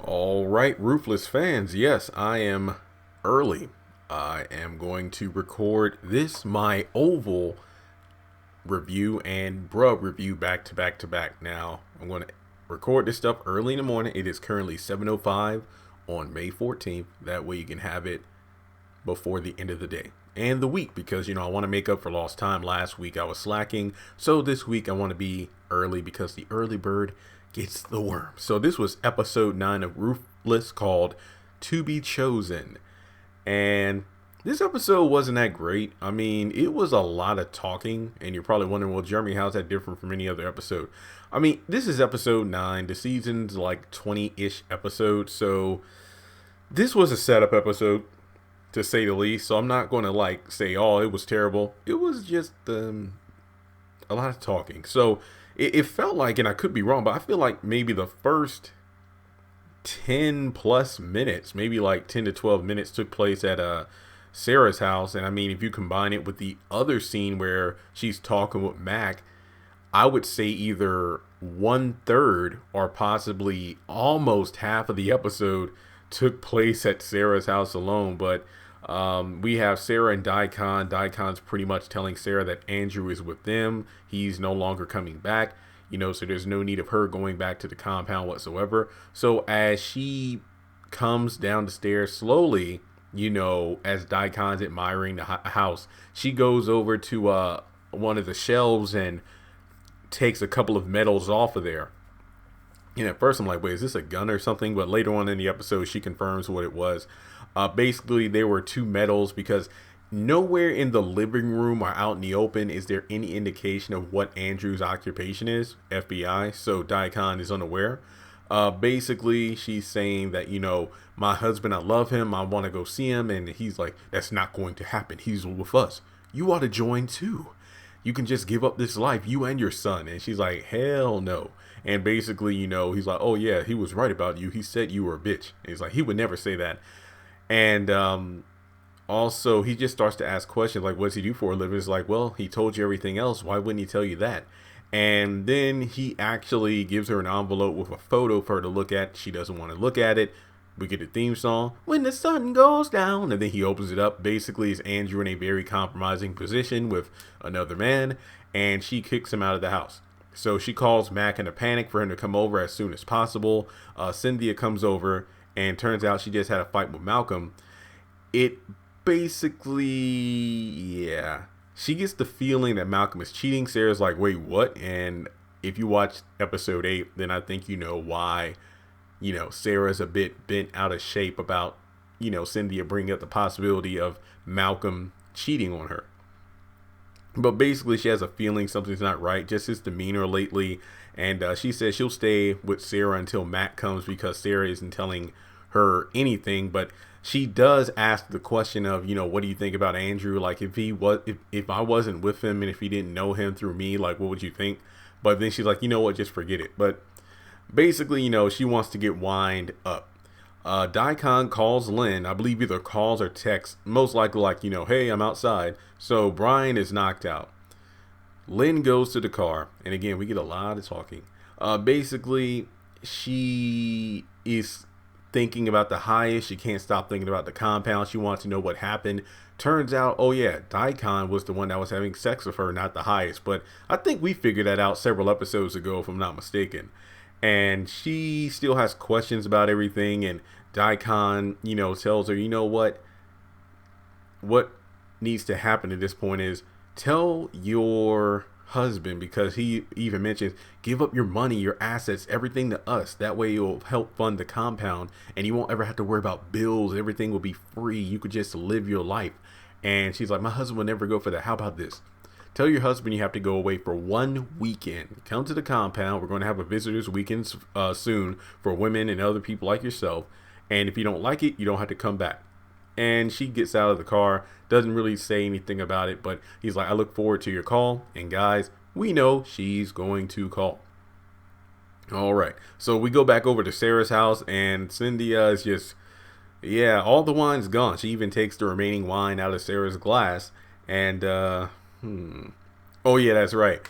All right, Ruthless fans. Yes, I am early. I am going to record this, my oval review and brub review back to back to back. Now, I'm going to record this stuff early in the morning. It is currently 7:05 on May 14th. That way you can have it before the end of the day and the week because, I want to make up for lost time. Last week I was slacking. So this week I want to be early because the early bird gets the worm. So this was episode 9 of Ruthless called To Be Chosen. And this episode wasn't that great. I mean, it was a lot of talking, and you're probably wondering, well, Jeremy, how's that different from any other episode? I mean, this is episode 9. The season's like 20-ish episodes, so this was a setup episode, to say the least. So I'm not going to say, oh, it was terrible. It was just a lot of talking. So it felt like, and I could be wrong, but I feel like maybe the first 10 plus minutes, maybe like 10 to 12 minutes took place at Sara's house. And I mean, if you combine it with the other scene where she's talking with Mac, I would say either 1/3 or possibly almost half of the episode took place at Sara's house alone. But we have Sara and Daikon. Daikon's pretty much telling Sara that Andrew is with them. He's no longer coming back. So there's no need of her going back to the compound whatsoever. So as she comes down the stairs slowly, as Daikon's admiring the house, she goes over to one of the shelves and takes a couple of medals off of there. And at first I'm like, wait, is this a gun or something? But later on in the episode, she confirms what it was. Basically, there were two medals because nowhere in the living room or out in the open is there any indication of what Andrew's occupation is, FBI. So Daikon is unaware. Basically, she's saying that, my husband, I love him. I want to go see him. And he's like, that's not going to happen. He's with us. You ought to join too. You can just give up this life, you and your son. And she's like, hell no. And basically, he's like, oh yeah, he was right about you. He said you were a bitch. And he's like, he would never say that. And also, he just starts to ask questions like, what does he do for a living? It's like, well, he told you everything else. Why wouldn't he tell you that? And then he actually gives her an envelope with a photo for her to look at. She doesn't want to look at it. We get a theme song, When the Sun Goes Down. And then he opens it up. Basically, it's Andrew in a very compromising position with another man. And she kicks him out of the house. So she calls Mac in a panic for him to come over as soon as possible. Cynthia comes over. And turns out she just had a fight with Malcolm. It basically, yeah. She gets the feeling that Malcolm is cheating. Sarah's like, wait, what? And if you watch episode 8, then I think you know why, Sarah's a bit bent out of shape about, Cynthia bringing up the possibility of Malcolm cheating on her. But basically, she has a feeling something's not right, just his demeanor lately. And she says she'll stay with Sara until Matt comes because Sara isn't telling her anything. But she does ask the question of, what do you think about Andrew? Like, if I wasn't with him and if he didn't know him through me, like, what would you think? But then she's like, you know what, just forget it. But basically, she wants to get wind up. Daikon calls Lynn, I believe either calls or texts, most likely like, hey, I'm outside. So Brian is knocked out. Lynn goes to the car, and again, we get a lot of talking. Basically, she is thinking about the highest. She can't stop thinking about the compound. She wants to know what happened. Turns out, oh yeah, Daikon was the one that was having sex with her, not the highest. But I think we figured that out several episodes ago, if I'm not mistaken. And she still has questions about everything, and Daikon, tells her, what needs to happen at this point is tell your husband, because he even mentions, give up your money, your assets, everything to us. That way you'll help fund the compound and you won't ever have to worry about bills. Everything will be free. You could just live your life. And she's like, my husband will never go for that. How about this? Tell your husband you have to go away for 1 weekend. Come to the compound. We're going to have a visitors weekend soon for women and other people like yourself. And if you don't like it, you don't have to come back. And she gets out of the car, doesn't really say anything about it, but he's like, I look forward to your call. And guys, we know she's going to call. All right. So we go back over to Sara's house, and Cynthia is just, yeah, all the wine's gone. She even takes the remaining wine out of Sara's glass. And, oh yeah, that's right.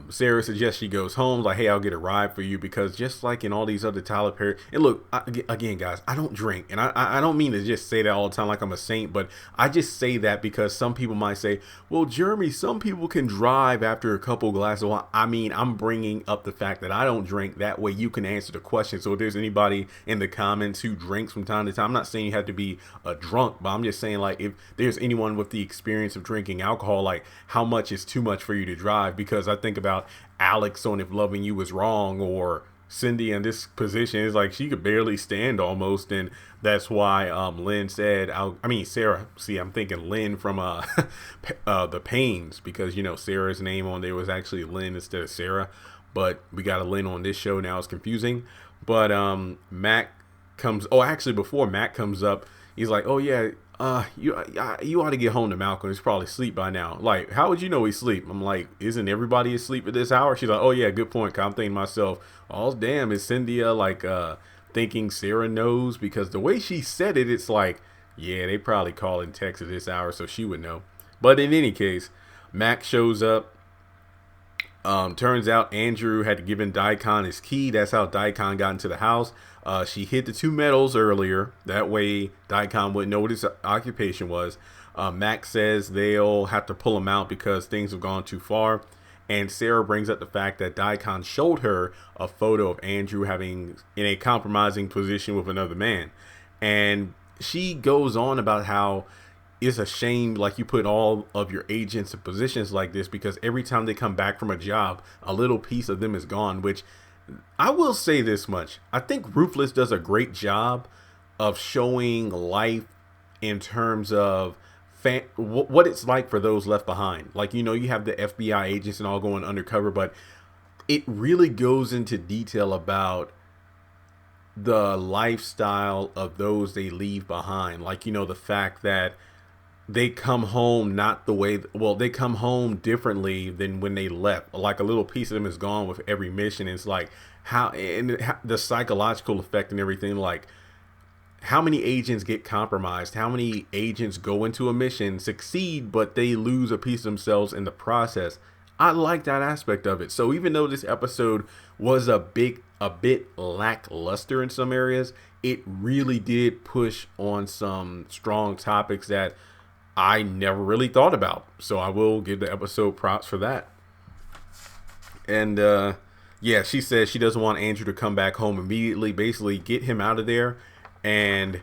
Sarah suggests she goes home, like, hey, I'll get a ride for you, because just like in all these other Tyler Perry, and look, again, guys, I don't drink, and I don't mean to just say that all the time like I'm a saint, but I just say that because some people might say, well, Jeremy, some people can drive after a couple glasses of wine. I mean, I'm bringing up the fact that I don't drink. That way you can answer the question. So if there's anybody in the comments who drinks from time to time, I'm not saying you have to be a drunk, but I'm just saying, like, if there's anyone with the experience of drinking alcohol, like, how much is too much for you to drive? Because I think about Alex on If Loving You Was Wrong, or Cindy in this position. Is like she could barely stand almost, and that's why Lynn said, Sarah. See, I'm thinking Lynn from the Pains, because Sarah's name on there was actually Lynn instead of Sarah, but we got a Lynn on this show now. It's confusing. But Mac comes. Oh, actually, before Mac comes up, he's like, oh yeah. You ought to get home to Malcolm. He's probably asleep by now. Like, how would you know he's asleep? I'm like, isn't everybody asleep at this hour? She's like, oh yeah, good point. I'm thinking to myself, oh damn, is Cynthia like thinking Sarah knows? Because the way she said it, it's like, yeah, they probably call and text at this hour, so she would know. But in any case, Mac shows up. Turns out Andrew had given Daikon his key. That's how Daikon got into the house. She hid the 2 medals earlier. That way Daikon wouldn't know what his occupation was. Max says they'll have to pull him out because things have gone too far. And Sarah brings up the fact that Daikon showed her a photo of Andrew having in a compromising position with another man. And she goes on about how it's a shame, like, you put all of your agents in positions like this, because every time they come back from a job, a little piece of them is gone. Which I will say this much. I think Ruthless does a great job of showing life in terms of what it's like for those left behind. Like, you have the FBI agents and all going undercover, but it really goes into detail about the lifestyle of those they leave behind. Like, the fact that they come home not the way, they come home differently than when they left. Like, a little piece of them is gone with every mission. It's like the psychological effect and everything. Like, how many agents get compromised? How many agents go into a mission, succeed, but they lose a piece of themselves in the process? I like that aspect of it. So even though this episode was a bit lackluster in some areas, it really did push on some strong topics that I never really thought about. So I will give the episode props for that. And yeah, she says she doesn't want Andrew to come back home immediately. Basically, get him out of there and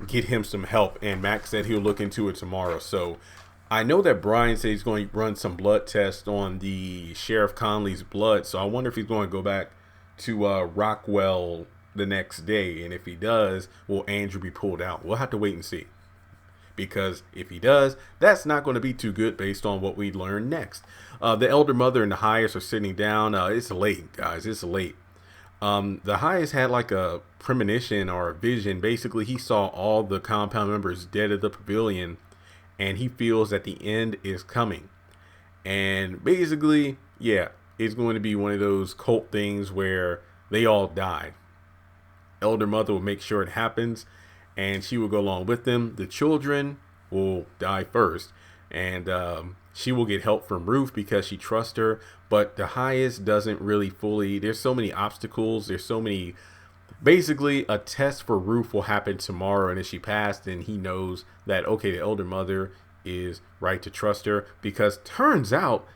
get him some help. And Max said he'll look into it tomorrow. So I know that Brian said he's going to run some blood tests on the Sheriff Conley's blood. So I wonder if he's going to go back to Rockwell the next day. And if he does, will Andrew be pulled out? We'll have to wait and see. Because if he does, that's not going to be too good based on what we learn next. The elder mother and the Hyas are sitting down. It's late, guys. It's late. The Hyas had like a premonition or a vision. Basically, he saw all the compound members dead at the pavilion, and he feels that the end is coming. And basically, yeah, it's going to be one of those cult things where they all die. Elder mother will make sure it happens, and she will go along with them. The children will die first, and she will get help from Ruth because she trusts her. But the highest doesn't really fully. There's so many obstacles. There's so many. Basically, a test for Ruth will happen tomorrow, and if she passed, then he knows that, okay, the elder mother is right to trust her. Because turns out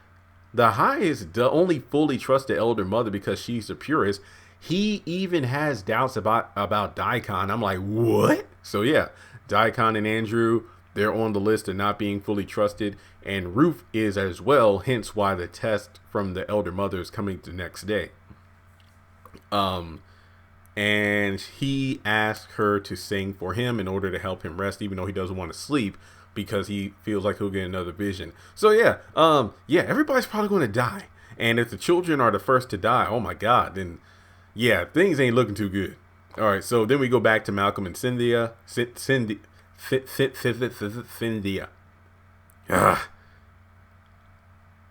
the highest only fully trusts the elder mother because she's the purest. He even has doubts about Daikon. I'm like, what? So yeah, Daikon and Andrew, they're on the list of not being fully trusted, and Ruth is as well, hence why the test from the elder mother is coming the next day. And he asked her to sing for him in order to help him rest, even though he doesn't want to sleep because he feels like he'll get another vision. So yeah, everybody's probably going to die. And if the children are the first to die, oh my God, then yeah, things ain't looking too good. All right, so then we go back to Malcolm and Cynthia. Cynthia.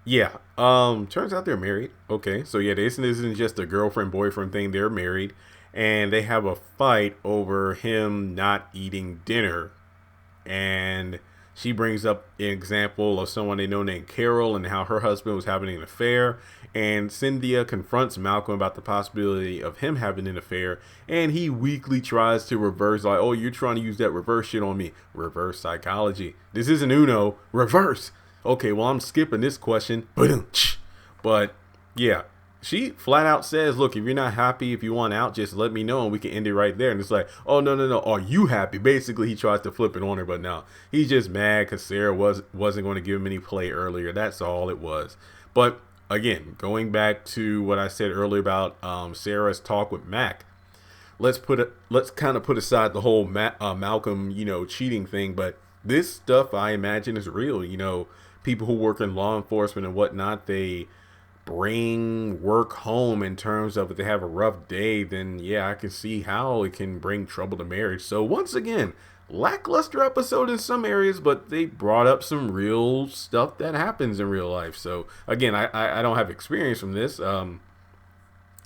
Yeah. Turns out they're married. Okay, so yeah, this isn't just a girlfriend-boyfriend thing. They're married, and they have a fight over him not eating dinner. And She brings up an example of someone they know named Carol and how her husband was having an affair. And Cynthia confronts Malcolm about the possibility of him having an affair. And he weakly tries to reverse, like, oh, you're trying to use that reverse shit on me. Reverse psychology. This isn't Uno. Reverse. Okay, well, I'm skipping this question. But yeah, she flat out says, look, if you're not happy, if you want out, just let me know and we can end it right there. And it's like, oh, no. Are you happy? Basically, he tries to flip it on her, but no, he's just mad because Sara wasn't going to give him any play earlier. That's all it was. But again, going back to what I said earlier about Sara's talk with Mac, let's kind of put aside the whole Malcolm, cheating thing. But this stuff, I imagine, is real. People who work in law enforcement and whatnot, they bring work home in terms of if they have a rough day, then yeah, I can see how it can bring trouble to marriage. So once again, lackluster episode in some areas, but they brought up some real stuff that happens in real life. So again, I don't have experience from this,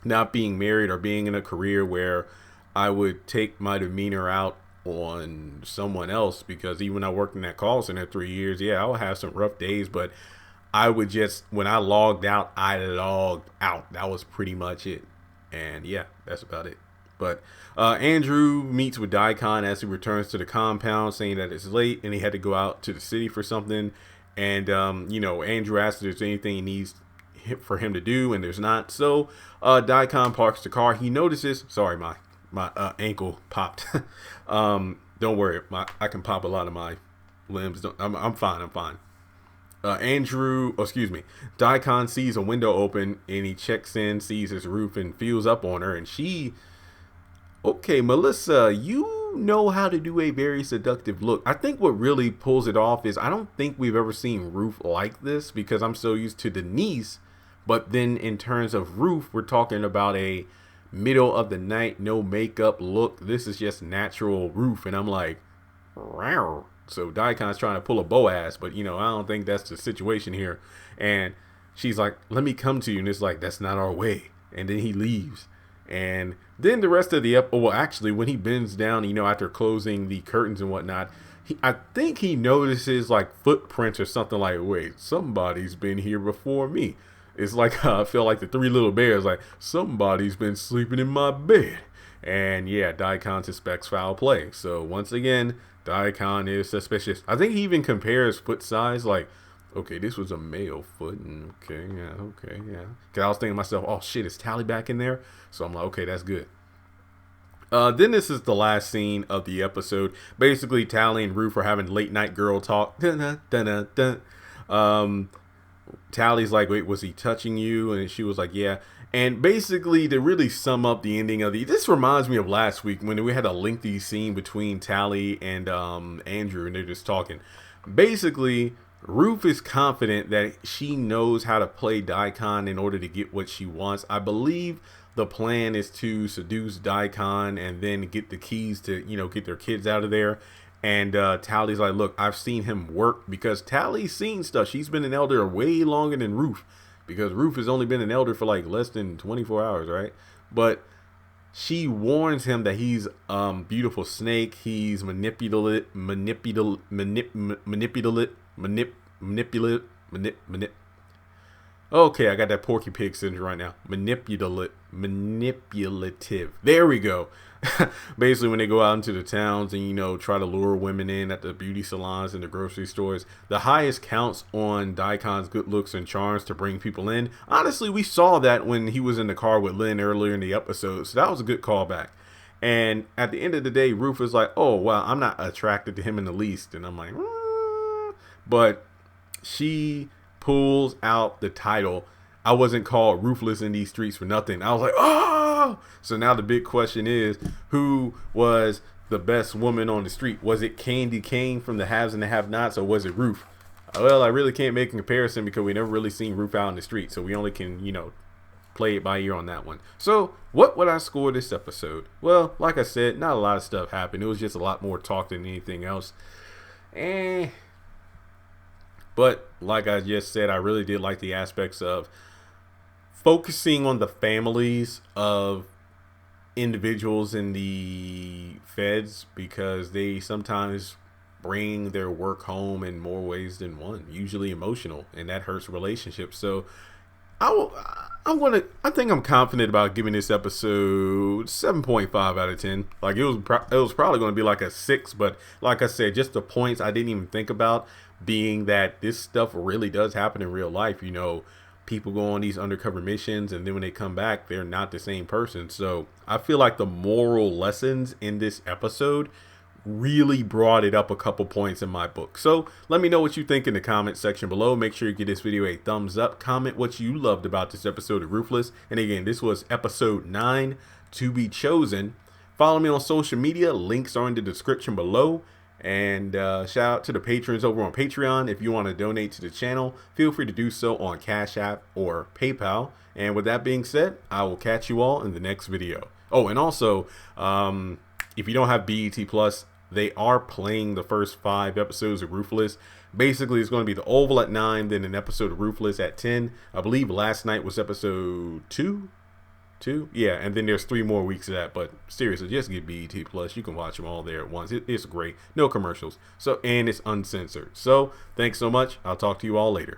not being married or being in a career where I would take my demeanor out on someone else, because even when I worked in that call center 3 years, yeah, I would have some rough days, but I would just, when I logged out, I logged out. That was pretty much it. And yeah, that's about it. But Andrew meets with Daikon as he returns to the compound, saying that it's late and he had to go out to the city for something. And, Andrew asks if there's anything he needs for him to do, and there's not. So Daikon parks the car. He notices, sorry, my ankle popped. Don't worry, I can pop a lot of my limbs. I'm fine. Daikon sees a window open and he checks in, sees his roof and feels up on her. And okay, Melissa, you know how to do a very seductive look. I think what really pulls it off is I don't think we've ever seen Roof like this, because I'm so used to Denise. But then in terms of Roof, we're talking about a middle of the night, no makeup look. This is just natural Roof. And I'm like, wow. So Daikon's trying to pull a Boaz, but I don't think that's the situation here. And she's like, let me come to you. And it's like, that's not our way. And then he leaves. And then the rest of the actually, when he bends down, after closing the curtains and whatnot, I think he notices like footprints or something, like, wait, somebody's been here before me. It's like, I feel like the Three Little Bears, like, somebody's been sleeping in my bed. And yeah, Daikon suspects foul play. So once again, Daikon is suspicious. I think he even compares foot size, like, okay, this was a male foot, and okay, yeah. Because I was thinking to myself, oh shit, is Tally back in there? So I'm like, okay, that's good. Then this is the last scene of the episode. Basically, Tally and Roof are having late night girl talk. Tally's like, wait, was he touching you? And she was like, yeah. And basically, to really sum up the ending of this reminds me of last week when we had a lengthy scene between Tally and Andrew, and they're just talking. Basically, Roof is confident that she knows how to play Daikon in order to get what she wants. I believe the plan is to seduce Daikon and then get the keys to, get their kids out of there. And Tally's like, look, I've seen him work, because Tally's seen stuff. She's been an elder way longer than Roof, because Roof has only been an elder for like less than 24 hours, right? But she warns him that he's beautiful snake. He's manipulative. Okay, I got that Porky Pig syndrome right now. Manipulative. There we go. Basically, when they go out into the towns and, try to lure women in at the beauty salons and the grocery stores, the highest counts on Daikon's good looks and charms to bring people in. Honestly, we saw that when he was in the car with Lynn earlier in the episode, so that was a good callback. And at the end of the day, Roof is like, oh, well, I'm not attracted to him in the least. And I'm like, But she pulls out the title. I wasn't called Ruthless in these streets for nothing. I was like, oh! So now the big question is, who was the best woman on the street? Was it Candy Cane from the Haves and the Have-Nots, or was it Roof? Well, I really can't make a comparison because we never really seen Roof out in the street. So we only can, play it by ear on that one. So what would I score this episode? Well, like I said, not a lot of stuff happened. It was just a lot more talk than anything else. But like I just said, I really did like the aspects of focusing on the families of individuals in the feds, because they sometimes bring their work home in more ways than one, usually emotional, and that hurts relationships. So I think I'm confident about giving this episode 7.5 out of 10. Like it was probably going to be like a 6, but like I said, just the points I didn't even think about being that this stuff really does happen in real life. You know, people go on these undercover missions and then when they come back, they're not the same person. So I feel like the moral lessons in this episode really brought it up a couple points in my book. So let me know what you think in the comment section below. Make sure you give this video a thumbs up. Comment what you loved about this episode of Ruthless. And again, this was episode 9, To Be Chosen. Follow me on social media. Links are in the description below. And shout out to the patrons over on Patreon. If you want to donate to the channel, feel free to do so on Cash App or PayPal. And with that being said, I will catch you all in the next video. Oh, and also, if you don't have BET Plus, they are playing the first 5 episodes of Ruthless. Basically, it's going to be the Oval at 9, then an episode of Ruthless at 10. I believe last night was episode 2. Yeah, and then there's 3 more weeks of that. But seriously, just get BET Plus. You can watch them all there at once. It's great. No commercials. So, and it's uncensored. So, thanks so much. I'll talk to you all later.